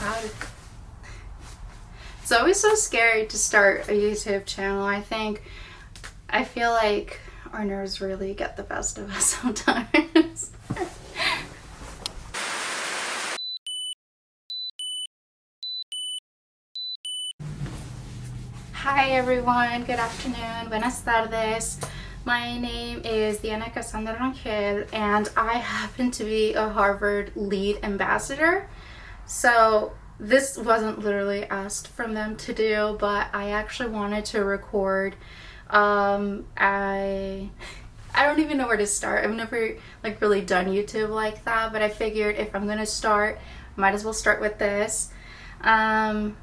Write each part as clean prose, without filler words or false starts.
proud of. It's always so scary to start a YouTube channel. I feel like our nerves really get the best of us sometimes. Hi everyone, good afternoon, buenas tardes. My name is Diana Cassandra Rangel and I happen to be a Harvard lead ambassador. So this wasn't literally asked from them to do, but I actually wanted to record. I don't even know where to start. I've never really done YouTube like that, but I figured if I'm gonna start, might as well start with this. I'm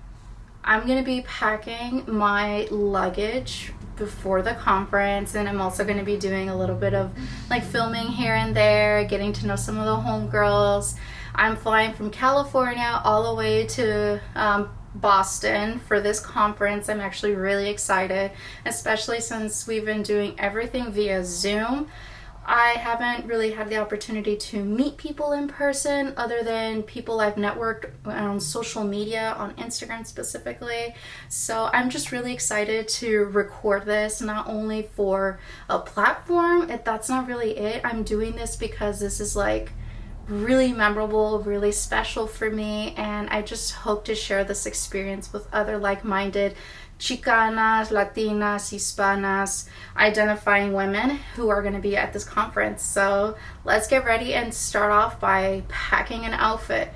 gonna be packing my luggage before the conference, and I'm also gonna be doing a little bit of filming here and there, getting to know some of the homegirls. I'm flying from California all the way to Boston for this conference. I'm actually really excited, especially since we've been doing everything via Zoom. I haven't really had the opportunity to meet people in person other than people I've networked on social media, on Instagram specifically. So I'm just really excited to record this, not only for a platform, that's not really it. I'm doing this because this is really memorable, really special for me, and I just hope to share this experience with other like-minded Chicanas, Latinas, Hispanas, identifying women who are going to be at this conference. So let's get ready and start off by packing an outfit.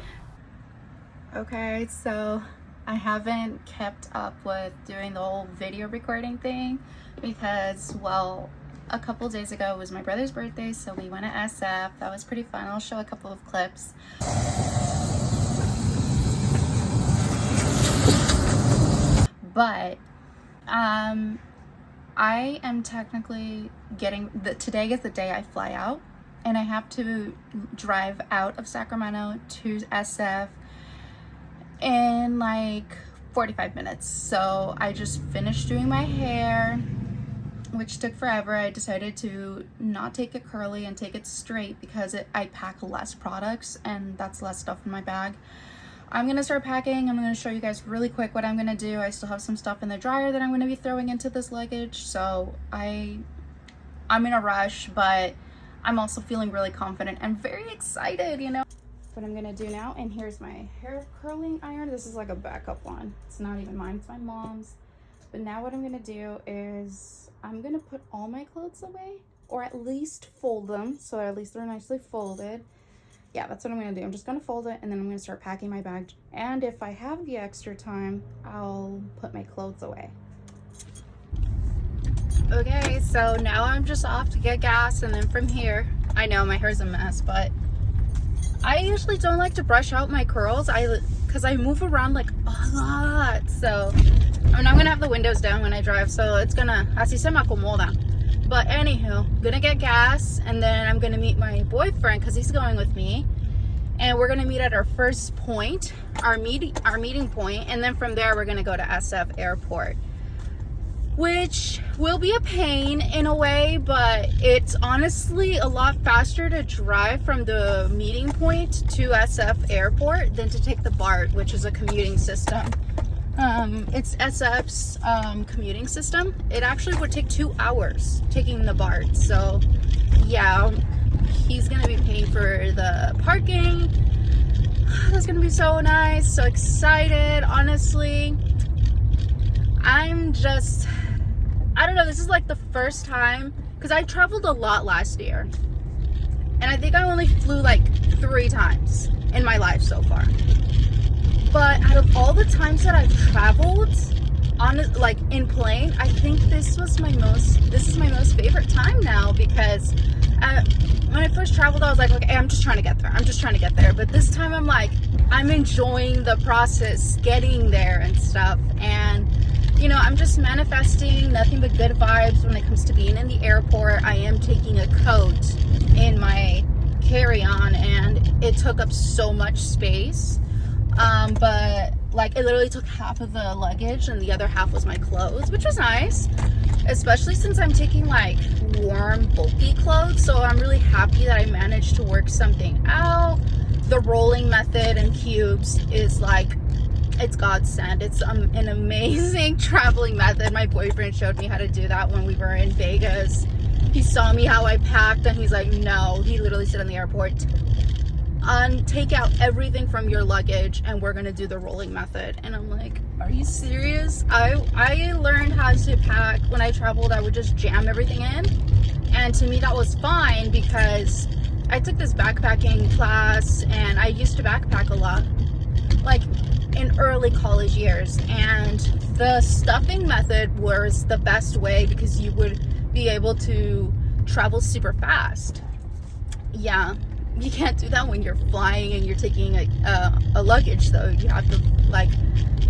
Okay, so I haven't kept up with doing the whole video recording thing because, well, a couple days ago was my brother's birthday, so we went to SF. That was pretty fun. I'll show a couple of clips. But I am technically today is the day I fly out, and I have to drive out of Sacramento to SF in 45 minutes. So I just finished doing my hair, which took forever. I decided to not take it curly and take it straight because I pack less products and that's less stuff in my bag. I'm gonna start packing. I'm gonna show you guys really quick what I'm gonna do. I still have some stuff in the dryer that I'm gonna be throwing into this luggage, so I'm in a rush, but I'm also feeling really confident and very excited, you know. What I'm gonna do now, and here's my hair curling iron. This is like a backup one. It's not even mine, it's my mom's. But now what I'm gonna do is I'm gonna put all my clothes away, or at least fold them, so at least they're nicely folded. Yeah, that's what I'm gonna do. I'm just gonna fold it, and then I'm gonna start packing my bag. And if I have the extra time, I'll put my clothes away. Okay, so now I'm just off to get gas, and then from here, I know my hair's a mess, but I usually don't like to brush out my curls because I move around a lot. So I'm gonna have the windows down when I drive, so it's gonna, así se me acomoda. But anywho, gonna get gas, and then I'm gonna meet my boyfriend because he's going with me, and we're gonna meet at our first point, our meeting point, and then from there we're gonna go to SF Airport, which will be a pain in a way, but it's honestly a lot faster to drive from the meeting point to SF Airport than to take the BART, which is a commuting system. It's SF's commuting system. It actually would take 2 hours taking the BART. So yeah, he's gonna be paying for the parking. That's gonna be so nice. So excited, honestly. I don't know, this is the first time, because I traveled a lot last year, and I think I only flew 3 times in my life so far. But out of all the times that I've traveled on in plane, I think this is my most favorite time now, because when I first traveled I was like, okay, I'm just trying to get there. But this time I'm enjoying the process, getting there and stuff, and you know, I'm just manifesting nothing but good vibes when it comes to being in the airport. I am taking a coat in my carry-on, and it took up so much space. But it literally took half of the luggage, and the other half was my clothes, which was nice, especially since I'm taking warm, bulky clothes. So I'm really happy that I managed to work something out. The rolling method and cute Loops is like, it's godsend. It's an amazing traveling method. My boyfriend showed me how to do that when we were in Vegas. He saw me how I packed and he's like, no. He literally said in the airport, take out everything from your luggage and we're gonna do the rolling method. And I'm like, are you serious? I learned how to pack when I traveled. I would just jam everything in, and to me that was fine because I took this backpacking class and I used to backpack a lot, like in early college years, and the stuffing method was the best way because you would be able to travel super fast. Yeah, you can't do that when you're flying and you're taking a luggage though. You have to, like,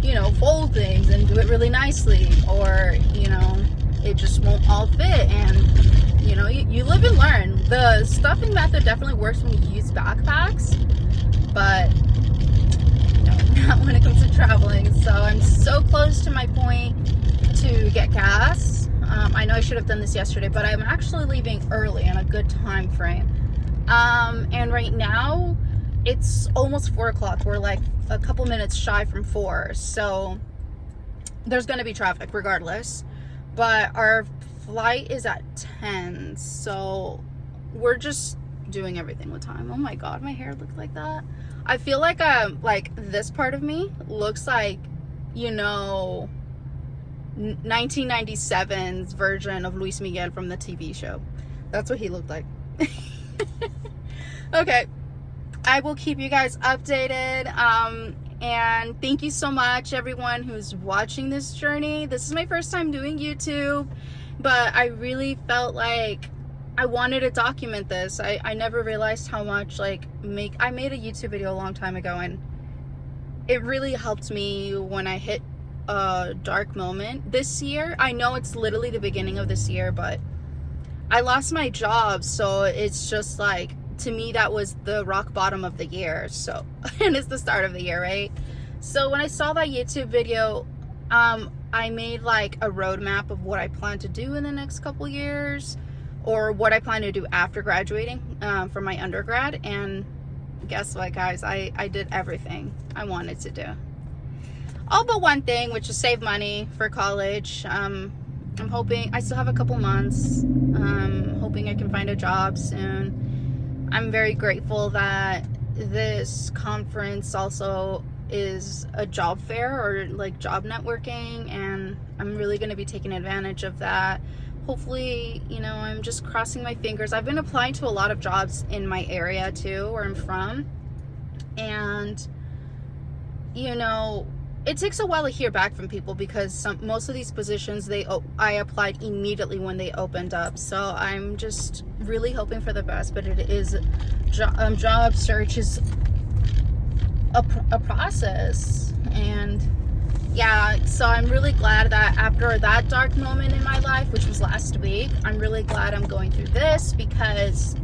you know, fold things and do it really nicely, or, you know, it just won't all fit. And, you know, you live and learn. The stuffing method definitely works when you use backpacks, but not when it comes to traveling. So I'm so close to my point to get gas. I know I should have done this yesterday, but I'm actually leaving early in a good time frame. And right now it's almost 4 o'clock. We're like a couple minutes shy from 4, so there's gonna be traffic regardless, but our flight is at 10, so we're just doing everything with time. Oh my god, my hair looks like that. I feel like this part of me looks like, you know, 1997's version of Luis Miguel from the TV show. That's what he looked like. Okay, I will keep you guys updated. And thank you so much, everyone who's watching this journey. This is my first time doing YouTube, but I really felt like I wanted to document this. I never realized how much, like, I made a YouTube video a long time ago, and it really helped me when I hit a dark moment this year. I know it's literally the beginning of this year, but I lost my job, so it's just like, to me, that was the rock bottom of the year. So, and it's the start of the year, right? So when I saw that YouTube video, I made like a roadmap of what I plan to do in the next couple years, or what I plan to do after graduating from my undergrad. And guess what, guys? I did everything I wanted to do. All but one thing, which is save money for college. I'm hoping, I still have a couple months. Hoping I can find a job soon. I'm very grateful that this conference also is a job fair, or like job networking, and I'm really going to be taking advantage of that. Hopefully, you know, I'm just crossing my fingers. I've been applying to a lot of jobs in my area too, where I'm from, and, you know, it takes a while to hear back from people because most of these positions, I applied immediately when they opened up. So I'm just really hoping for the best, but it is, job search is a process. And yeah, so I'm really glad that after that dark moment in my life, which was last week, I'm really glad I'm going through this, because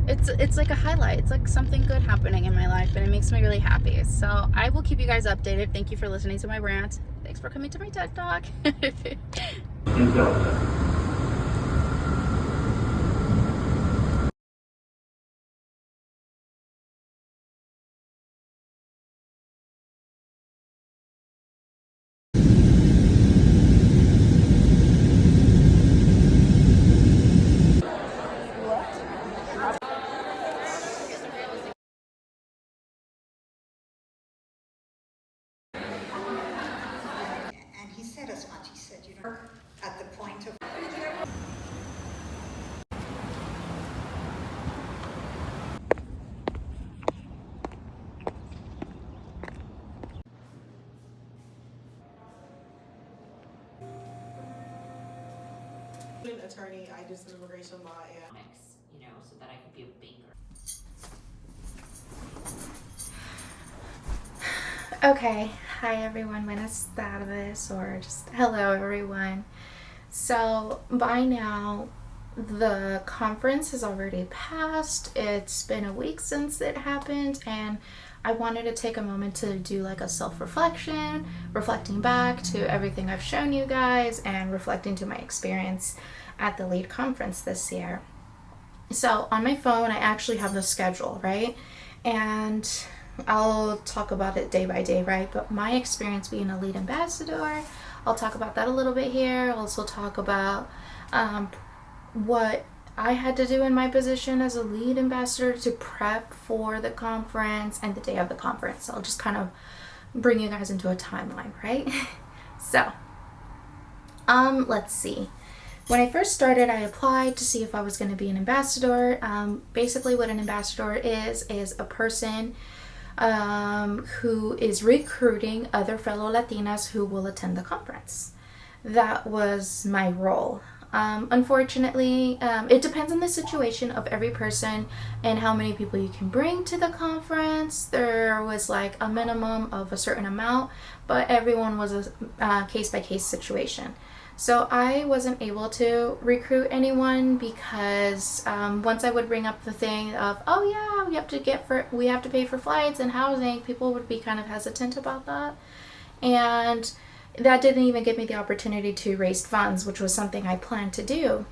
it's like a highlight. It's like something good happening in my life, and it makes me really happy. So I will keep you guys updated. Thank you for listening to my rant. Thanks for coming to my TED Talk. And he said as much. He said, you know, at the point of... Attorney, I did some immigration law and you know, so that I could be a banker. Okay, hi everyone, buenas tardes, or just hello everyone. So by now, the conference has already passed. It's been a week since it happened, and I wanted to take a moment to do like a self-reflection, reflecting back to everything I've shown you guys, and reflecting to my experience at the LEAD conference this year. So on my phone, I actually have the schedule, right? And I'll talk about it day by day, right? But my experience being a lead ambassador, I'll talk about that a little bit here. I'll also talk about what I had to do in my position as a lead ambassador to prep for the conference and the day of the conference. So I'll just kind of bring you guys into a timeline, right? So, let's see. When I first started, I applied to see if I was going to be an ambassador. Basically, what an ambassador is a person who is recruiting other fellow Latinas who will attend the conference. That was my role. Unfortunately, it depends on the situation of every person and how many people you can bring to the conference. There was like a minimum of a certain amount, but everyone was a case-by-case situation. So I wasn't able to recruit anyone because once I would bring up the thing of, oh yeah, we have to pay for flights and housing, people would be kind of hesitant about that. And that didn't even give me the opportunity to raise funds, which was something I planned to do.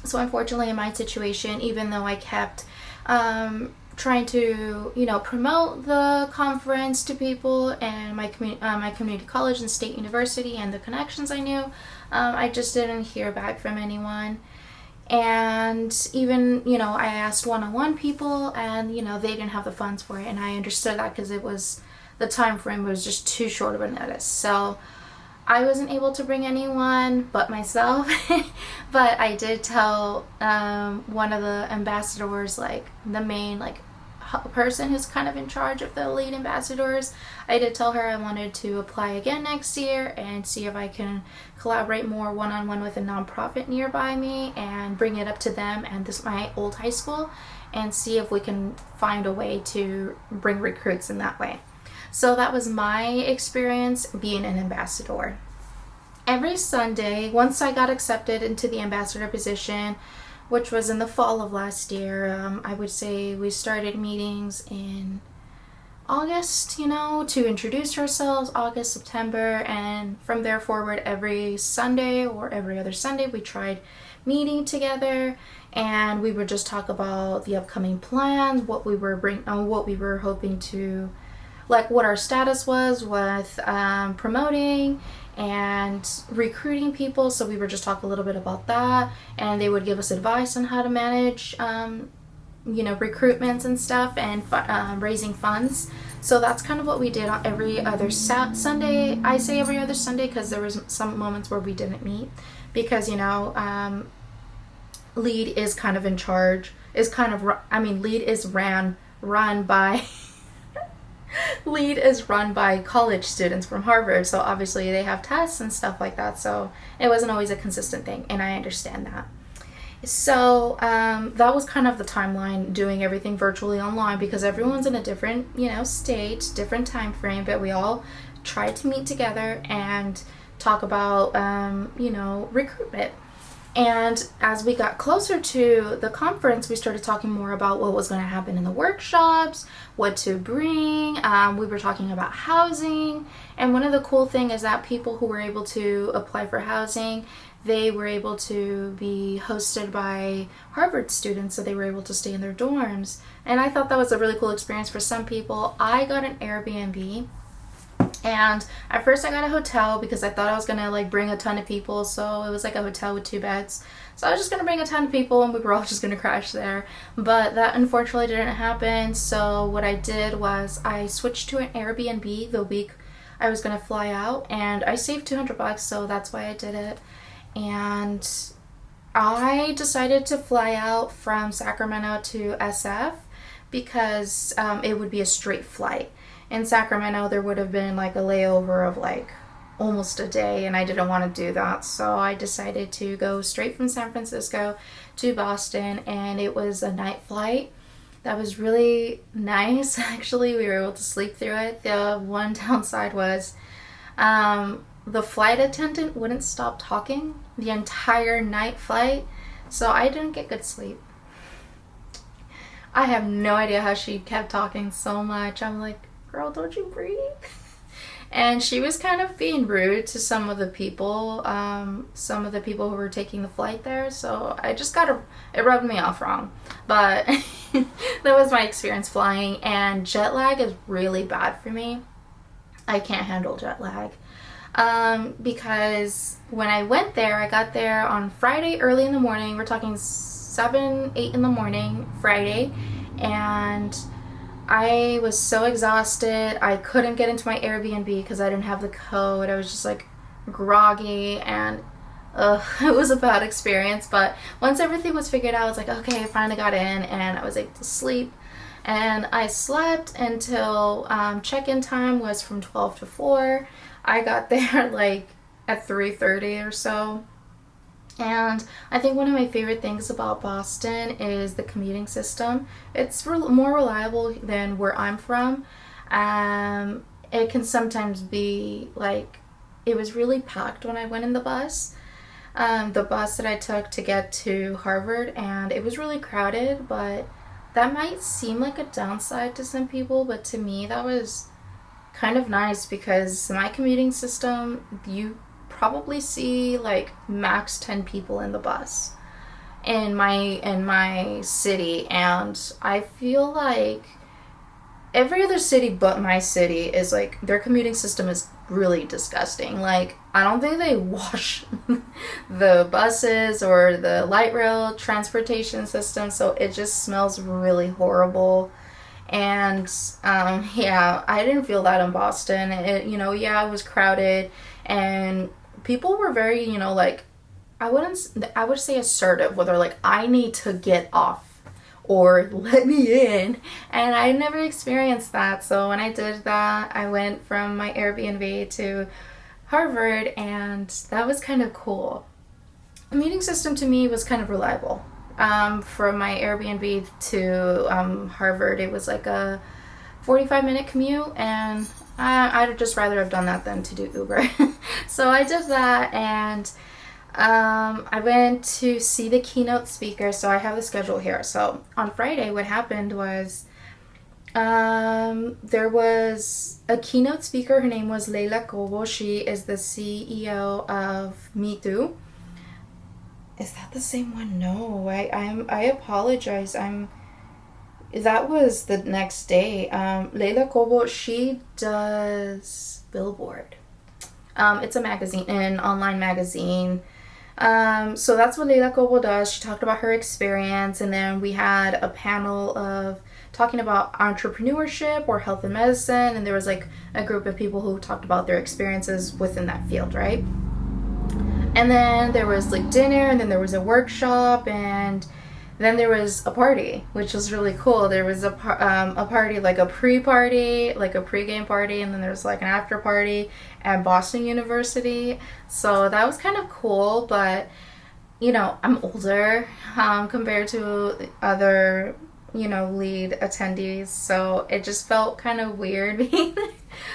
So unfortunately, in my situation, even though I kept trying to, promote the conference to people and my community college and state university and the connections I knew, I just didn't hear back from anyone. And even, I asked one-on-one people, and, they didn't have the funds for it. And I understood that because the time frame was just too short of a notice. So I wasn't able to bring anyone but myself. But I did tell one of the ambassadors, like the main person who's kind of in charge of the lead ambassadors, I did tell her I wanted to apply again next year and see if I can collaborate more one-on-one with a nonprofit nearby me and bring it up to them and my old high school and see if we can find a way to bring recruits in that way. So that was my experience being an ambassador. Every Sunday, once I got accepted into the ambassador position, which was in the fall of last year, I would say we started meetings in August, to introduce ourselves, August, September, and from there forward, every Sunday or every other Sunday, we tried meeting together, and we would just talk about the upcoming plans, what we were hoping to, what our status was with promoting and recruiting people. So we would just talk a little bit about that, and they would give us advice on how to manage recruitments and stuff and raising funds. So that's kind of what we did on every other Sunday. I say every other Sunday because there was some moments where we didn't meet because lead is kind of in charge, lead is run by lead is run by college students from Harvard, so obviously they have tests and stuff like that, so it wasn't always a consistent thing, and I understand that. So that was kind of the timeline, doing everything virtually online because everyone's in a different state, different time frame, but we all tried to meet together and talk about recruitment. And as we got closer to the conference, we started talking more about what was going to happen in the workshops, what to bring. We were talking about housing. And one of the cool things is that people who were able to apply for housing, they were able to be hosted by Harvard students, so they were able to stay in their dorms. And I thought that was a really cool experience for some people. I got an Airbnb. And at first I got a hotel because I thought I was gonna bring a ton of people, so it was like a hotel with 2 beds. So I was just gonna bring a ton of people and we were all just gonna crash there. But that unfortunately didn't happen, so what I did was I switched to an Airbnb the week I was gonna fly out, and I saved $200, so that's why I did it. And I decided to fly out from Sacramento to SF because it would be a straight flight. In Sacramento, there would have been a layover of almost a day, and I didn't want to do that. So I decided to go straight from San Francisco to Boston, and it was a night flight. That was really nice, actually. We were able to sleep through it. The one downside was the flight attendant wouldn't stop talking the entire night flight, so I didn't get good sleep. I have no idea how she kept talking so much. I'm like, girl, don't you breathe? And she was kind of being rude to some of the people who were taking the flight there. So I just it rubbed me off wrong. But that was my experience flying, and jet lag is really bad for me. I can't handle jet lag. Because when I went there, I got there on Friday early in the morning. We're talking 7, 8 in the morning, Friday. And I was so exhausted. I couldn't get into my Airbnb because I didn't have the code. I was just like groggy, and it was a bad experience. But once everything was figured out, I was like, okay, I finally got in, and I was able to sleep. And I slept until check-in time was from 12 to 4. I got there like at 3:30 or so. And I think one of my favorite things about Boston is the commuting system. It's more reliable than where I'm from. It can sometimes be like, it was really packed when I went in the bus. The bus that I took to get to Harvard, and it was really crowded, but that might seem like a downside to some people, but to me that was kind of nice, because my commuting system, you probably see like max 10 people in the bus in my city, and I feel like every other city but my city is like, their commuting system is really disgusting. Like, I don't think they wash the buses or the light rail transportation system, so it just smells really horrible. And yeah, I didn't feel that in Boston. It was crowded, and people were very, like, I would say assertive, where they're like, I need to get off, or let me in. And I never experienced that. So when I did that, I went from my Airbnb to Harvard, and that was kind of cool. The meeting system to me was kind of reliable. From my Airbnb to Harvard, it was like a 45-minute commute, and I'd just rather have done that than to do Uber. So I did that, and I went to see the keynote speaker. So I have the schedule here. So on Friday, what happened was there was a keynote speaker. Her name was Leila Cobo. She is the CEO of Me Too. Is that the same one? No, I apologize. That was the next day. Leila Cobo, she does Billboard. It's a magazine, an online magazine. So that's what Leila Cobo does. She talked about her experience, and then we had a panel of talking about entrepreneurship or health and medicine, and there was like a group of people who talked about their experiences within that field, right? And then there was like dinner, and then there was a workshop, and then there was a party, which was really cool. There was a party, like a pre-party, like a pre-game party, and then there was like an after party at Boston University. So that was kind of cool, but I'm older compared to other lead attendees, so it just felt kind of weird being there.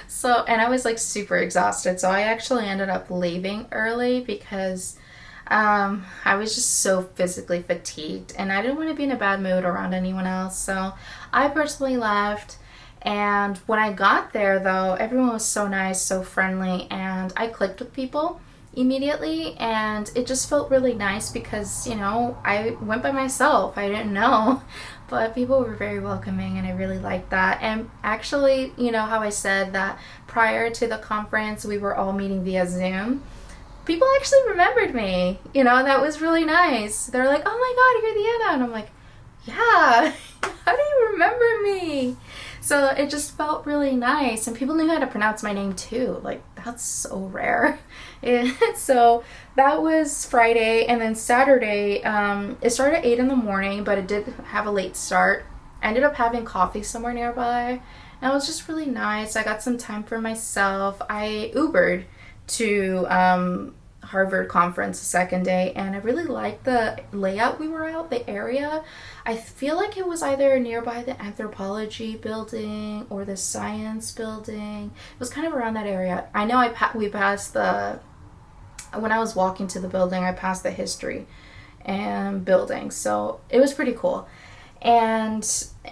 So, and I was like super exhausted, so I actually ended up leaving early because I was just so physically fatigued, and I didn't want to be in a bad mood around anyone else. So I personally left. And when I got there, though, everyone was so nice, so friendly, and I clicked with people immediately, and it just felt really nice because I went by myself. I didn't know, but people were very welcoming, and I really liked that. And actually, how I said that prior to the conference we were all meeting via Zoom, people actually remembered me. That was really nice. They're like, oh my god, you're the Anna. And I'm like, yeah. How do you remember me? So it just felt really nice, and people knew how to pronounce my name too. Like, that's so rare. So that was Friday, and then Saturday, it started at 8 in the morning, but it did have a late start. I ended up having coffee somewhere nearby, and it was just really nice. I got some time for myself. I Ubered to Harvard conference the second day, and I really liked the layout we were at, the area. I feel like it was either nearby the anthropology building or the science building. It was kind of around that area. I know we passed when I was walking to the building, I passed the history and building, so it was pretty cool. And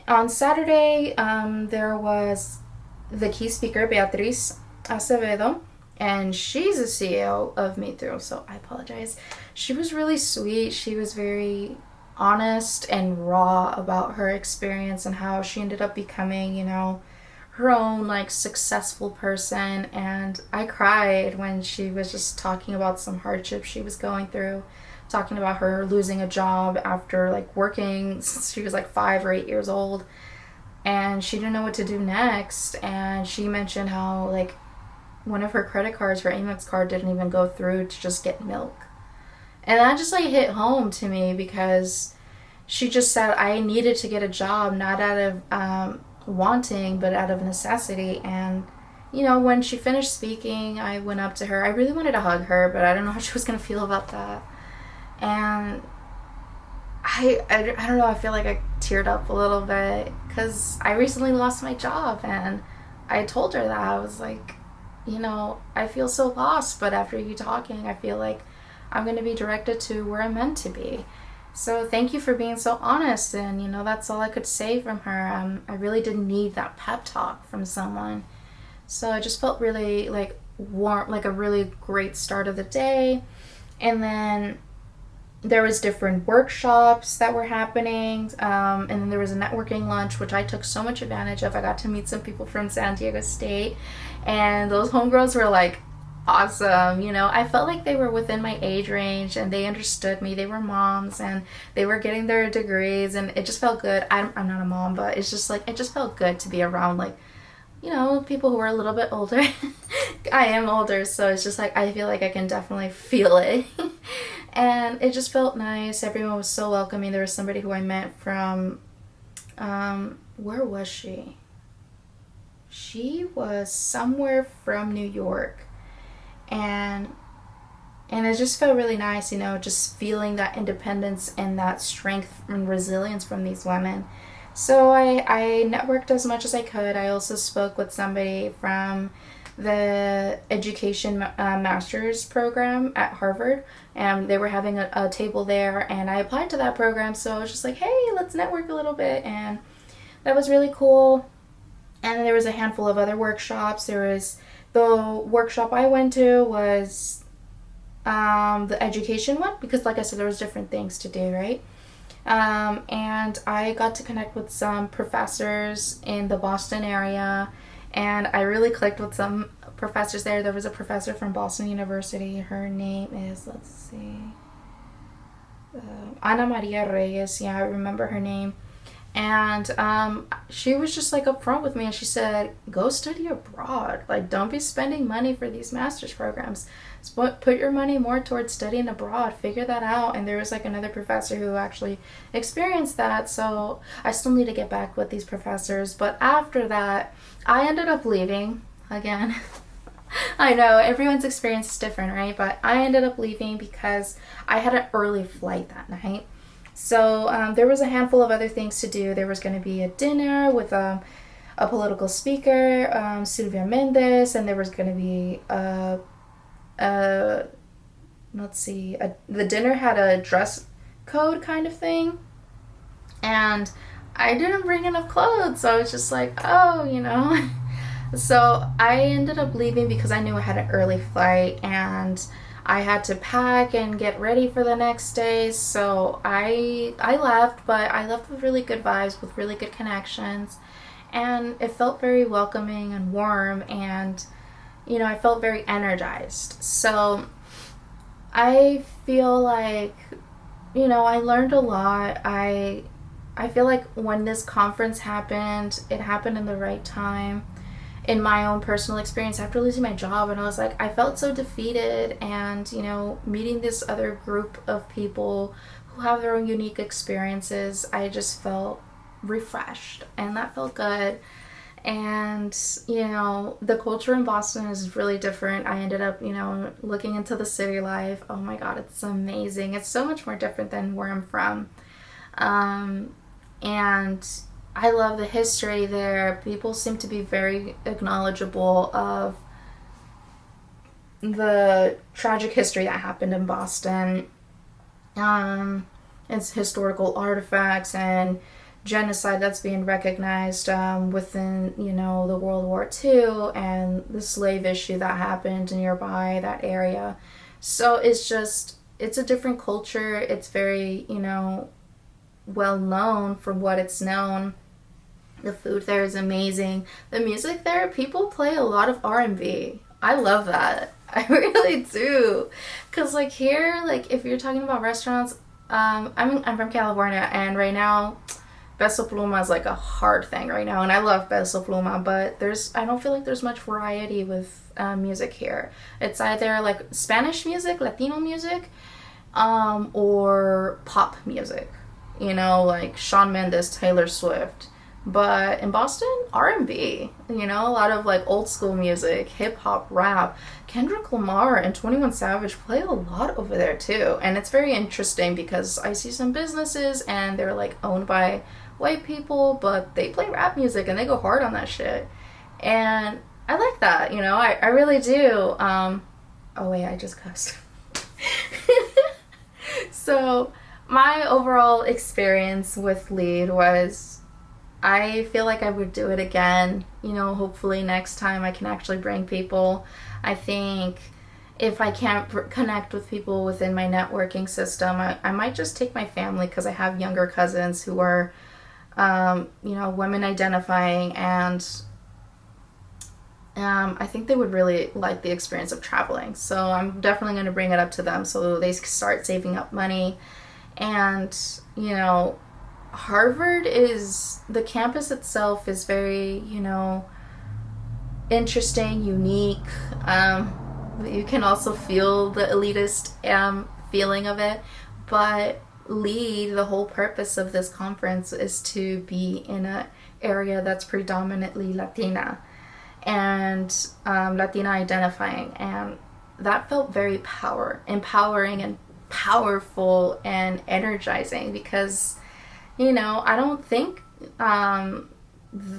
on Saturday, there was the key speaker, Beatriz. Acevedo, and she's a CEO of Me Too, so I apologize. She was really sweet. She was very honest and raw about her experience and how she ended up becoming, you know, her own like successful person. And I cried when she was just talking about some hardship she was going through, talking about her losing a job after like working since she was like 5 or 8 years old, and she didn't know what to do next. And she mentioned how like one of her credit cards, her Amex card, didn't even go through to just get milk. And that just like hit home to me, because she just said I needed to get a job, not out of wanting, but out of necessity. And you know, when she finished speaking, I went up to her. I really wanted to hug her, but I don't know how she was gonna feel about that. And I don't know, I feel like I teared up a little bit because I recently lost my job, and I told her that. I was like, you know, I feel so lost, but after you talking, I feel like I'm going to be directed to where I'm meant to be. So thank you for being so honest, and you know, that's all I could say from her. I really did need that pep talk from someone. So I just felt really like warm, like a really great start of the day. And then there was different workshops that were happening, and then there was a networking lunch, which I took so much advantage of. I got to meet some people from San Diego State, and those homegirls were like awesome. You know, I felt like they were within my age range, and they understood me. They were moms, and they were getting their degrees, and it just felt good. I'm not a mom, but it's just like, it just felt good to be around like, you know, people who are a little bit older. I am older, so it's just like, I feel like I can definitely feel it. And it just felt nice. Everyone was so welcoming. There was somebody who I met from, where was she? She was somewhere from New York. And it just felt really nice, you know, just feeling that independence and that strength and resilience from these women. So I networked as much as I could. I also spoke with somebody from the education master's program at Harvard, and they were having a table there, and I applied to that program. So I was just like, hey, let's network a little bit, and that was really cool. And there was a handful of other workshops. There was, the workshop I went to was the education one, because like I said, there was different things to do, right? And I got to connect with some professors in the Boston area, and I really clicked with some professors there. There was a professor from Boston University. Her name is, let's see, Ana Maria Reyes. Yeah, I remember her name. And she was just like upfront with me, and she said, go study abroad. Like, don't be spending money for these master's programs. Put your money more towards studying abroad. Figure that out. And there was like another professor who actually experienced that. So I still need to get back with these professors. But after that, I ended up leaving again. I know everyone's experience is different, right? But I ended up leaving because I had an early flight that night. So there was a handful of other things to do. There was going to be a dinner with a political speaker, Silvia Mendes, and there was going to be the dinner had a dress code kind of thing, and I didn't bring enough clothes, so I was just like, oh, you know. So I ended up leaving because I knew I had an early flight, and I had to pack and get ready for the next day. So I left, but I left with really good vibes, with really good connections, and it felt very welcoming and warm, and you know, I felt very energized. So I feel like, you know, I learned a lot. I feel like when this conference happened, it happened in the right time. In my own personal experience after losing my job, and I was like, I felt so defeated, and you know, meeting this other group of people who have their own unique experiences, I just felt refreshed, and that felt good. And you know, the culture in Boston is really different. I ended up, you know, looking into the city life. Oh my god, it's amazing. It's so much more different than where I'm from. And I love the history there. People seem to be very acknowledgeable of the tragic history that happened in Boston. It's historical artifacts and genocide that's being recognized within, you know, the World War II and the slave issue that happened nearby that area. So it's a different culture. It's very, you know, well known for what it's known. The food there is amazing. The music there, people play a lot of R&B. I love that. I really do. Cause like here, like if you're talking about restaurants, I'm from California, and right now, Peso Pluma is like a hard thing right now, and I love Peso Pluma, but I don't feel like there's much variety with music here. It's either like Spanish music, Latino music, or pop music. You know, like Shawn Mendes, Taylor Swift. But in Boston, R&B, you know, a lot of like old school music, hip hop, rap. Kendrick Lamar and 21 Savage play a lot over there too. And it's very interesting because I see some businesses and they're like owned by white people, but they play rap music and they go hard on that shit. And I like that, you know, I really do. Oh wait, I just cussed. So my overall experience with LEAD was, I feel like I would do it again. You know, hopefully next time I can actually bring people. I think if I can't connect with people within my networking system, I might just take my family, because I have younger cousins who are, you know, women identifying, and I think they would really like the experience of traveling. So I'm definitely going to bring it up to them so they start saving up money. And, you know, Harvard the campus itself is very, you know, interesting, unique. You can also feel the elitist feeling of it, but LEAD, the whole purpose of this conference is to be in an area that's predominantly Latina and Latina identifying, and that felt very empowering and powerful and energizing, because, you know, I don't think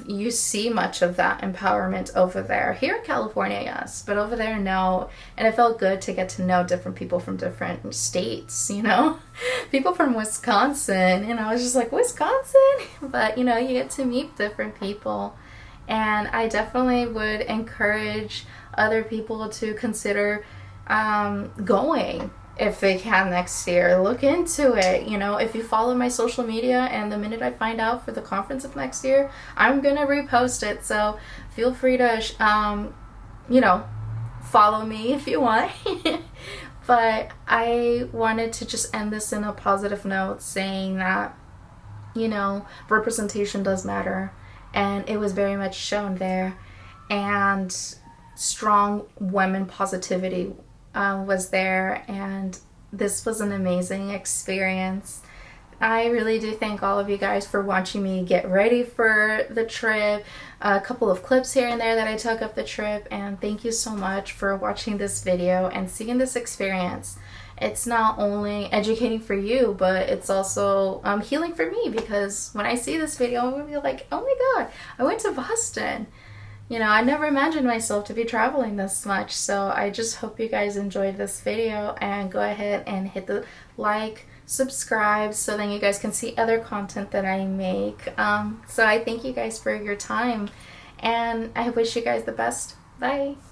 you see much of that empowerment over there. Here in California, yes, but over there, no. And it felt good to get to know different people from different states, you know? People from Wisconsin, and I was just like, Wisconsin? But, you know, you get to meet different people. And I definitely would encourage other people to consider going if they can next year. Look into it. You know, if you follow my social media, and the minute I find out for the conference of next year, I'm gonna repost it. So feel free to you know, follow me if you want. But I wanted to just end this in a positive note, saying that, you know, representation does matter, and it was very much shown there, and strong women positivity was there, and this was an amazing experience. I really do thank all of you guys for watching me get ready for the trip, a couple of clips here and there that I took of the trip, and thank you so much for watching this video and seeing this experience. It's not only educating for you, but it's also healing for me, because when I see this video, I'm gonna be like, oh my god, I went to Boston. You know, I never imagined myself to be traveling this much. So I just hope you guys enjoyed this video, and go ahead and hit the like, subscribe, so then you guys can see other content that I make. So I thank you guys for your time, and I wish you guys the best. Bye.